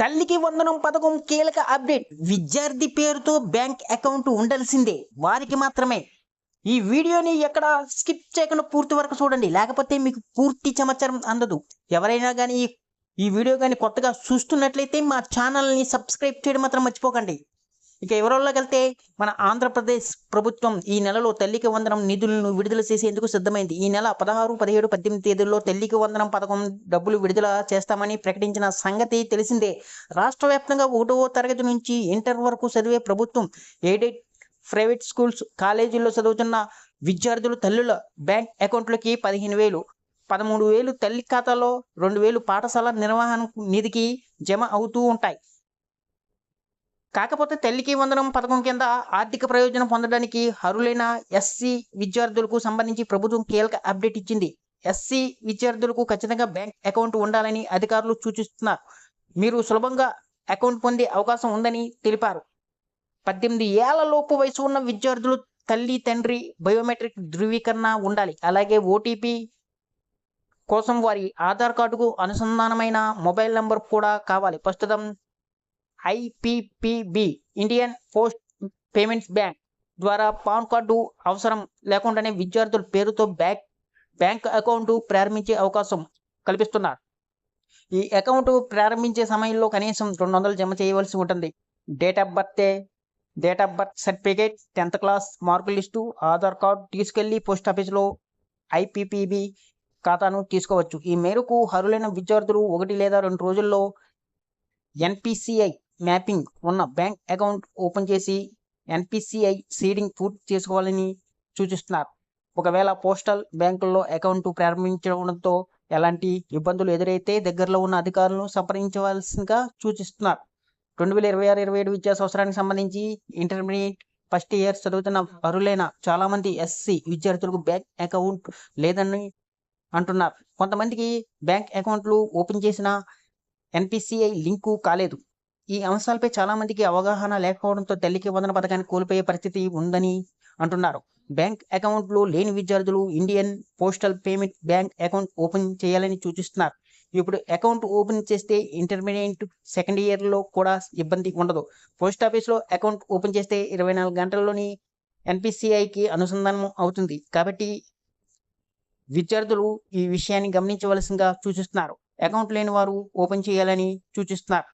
తల్లికి వందనం పథకం కీలక అప్డేట్. విద్యార్థి పేరుతో బ్యాంక్ అకౌంట్ ఉండాల్సిందే, వారికి మాత్రమే. ఈ వీడియోని ఎక్కడ స్కిప్ చేయకుండా పూర్తి వరకు చూడండి, లేకపోతే మీకు పూర్తి సమాచారం అందదు. ఎవరైనా కానీ ఈ వీడియో కానీ కొత్తగా చూస్తున్నట్లయితే మా ఛానల్ని సబ్స్క్రైబ్ చేయడం మాత్రం మర్చిపోకండి. ఇక వివరాల్లోకి వెళ్తే, మన ఆంధ్రప్రదేశ్ ప్రభుత్వం ఈ నెలలో తల్లికి వందనం నిధులను విడుదల చేసేందుకు సిద్ధమైంది. ఈ నెల 16, 17, 18 తేదీల్లో తల్లికి వందనం పథకం డబ్బులు విడుదల చేస్తామని ప్రకటించిన సంగతి తెలిసిందే. రాష్ట్ర వ్యాప్తంగా 1వ తరగతి నుంచి ఇంటర్ వరకు చదివే ప్రభుత్వం, ఎయిడెడ్, ప్రైవేట్ స్కూల్స్, కాలేజీల్లో చదువుతున్న విద్యార్థులు తల్లుల బ్యాంక్ అకౌంట్లకి 15,000, 13,000 తల్లి ఖాతాలో, 2,000 పాఠశాల నిర్వహణ నిధికి జమ అవుతూ ఉంటాయి. కాకపోతే తల్లికి వందనం పథకం కింద ఆర్థిక ప్రయోజనం పొందడానికి అర్హులైన ఎస్సీ విద్యార్థులకు సంబంధించి ప్రభుత్వం కీలక అప్డేట్ ఇచ్చింది. ఎస్సీ విద్యార్థులకు ఖచ్చితంగా బ్యాంక్ అకౌంట్ ఉండాలని అధికారులు సూచిస్తున్నారు. మీరు సులభంగా అకౌంట్ పొందే అవకాశం ఉందని తెలిపారు. 18 ఏళ్ల లోపు వయసు ఉన్న విద్యార్థులు తల్లి, తండ్రి బయోమెట్రిక్ ధృవీకరణ ఉండాలి. అలాగే ఓటీపీ కోసం వారి ఆధార్ కార్డుకు అనుసంధానమైన మొబైల్ నంబర్ కూడా కావాలి. ప్రస్తుతం IPPB, Indian post payments bank ద్వారా పాన్ కార్డు అవసరం లేకుండానే విద్యార్థుల పేరుతో బ్యాంక్ అకౌంట్ ప్రారంభించే అవకాశం కల్పిస్తున్నారు. ఈ అకౌంట్ ప్రారంభించే సమయంలో కనీసం 200 జమ చేయవలసి ఉంటుంది. Date of birth certificate, 10th class మార్కుల లిస్టు, ఆధార్ కార్డు తీసుకెళ్లి పోస్ట్ ఆఫీసులో ఐపీపీబీ ఖాతాను తీసుకోవచ్చు. ఈ మేరకు అర్హులైన విద్యార్థులు 1 లేదా 2 రోజుల్లో ఎన్పిసిఐ మ్యాపింగ్ ఉన్న బ్యాంక్ అకౌంట్ ఓపెన్ చేసి ఎన్పిసిఐ సీడింగ్ పూర్తి చేసుకోవాలని సూచిస్తున్నారు. ఒకవేళ పోస్టల్ బ్యాంకుల్లో అకౌంట్ ప్రారంభించడంతో ఎలాంటి ఇబ్బందులు ఎదురైతే దగ్గరలో ఉన్న అధికారులను సంప్రదించవలసిందిగా సూచిస్తున్నారు. 2026-27 విద్యా సంవత్సరానికి సంబంధించి ఇంటర్మీడియట్ ఫస్ట్ ఇయర్ చదువుతున్న అర్హులైన చాలామంది ఎస్సీ విద్యార్థులకు బ్యాంక్ అకౌంట్ లేదని అంటున్నారు. కొంతమందికి బ్యాంక్ అకౌంట్లు ఓపెన్ చేసిన ఎన్పిసిఐ లింకు కాలేదు. ఈ అంశాలపై చాలా మందికి అవగాహన లేకపోవడంతో తల్లికి వందన పథకాన్ని కోల్పోయే పరిస్థితి ఉందని అంటున్నారు. బ్యాంక్ అకౌంట్లు లేని విద్యార్థులు Indian postal payment bank account open చేయాలని సూచిస్తున్నారు. ఇప్పుడు అకౌంట్ ఓపెన్ చేస్తే ఇంటర్మీడియట్ సెకండ్ ఇయర్లో కూడా ఇబ్బంది ఉండదు. పోస్ట్ ఆఫీస్లో అకౌంట్ ఓపెన్ చేస్తే 24 గంటల్లోని ఎన్పిసిఐకి అనుసంధానం అవుతుంది. కాబట్టి విద్యార్థులు ఈ విషయాన్ని గమనించవలసిందిగా సూచిస్తున్నారు. అకౌంట్ లేని వారు ఓపెన్ చేయాలని సూచిస్తున్నారు.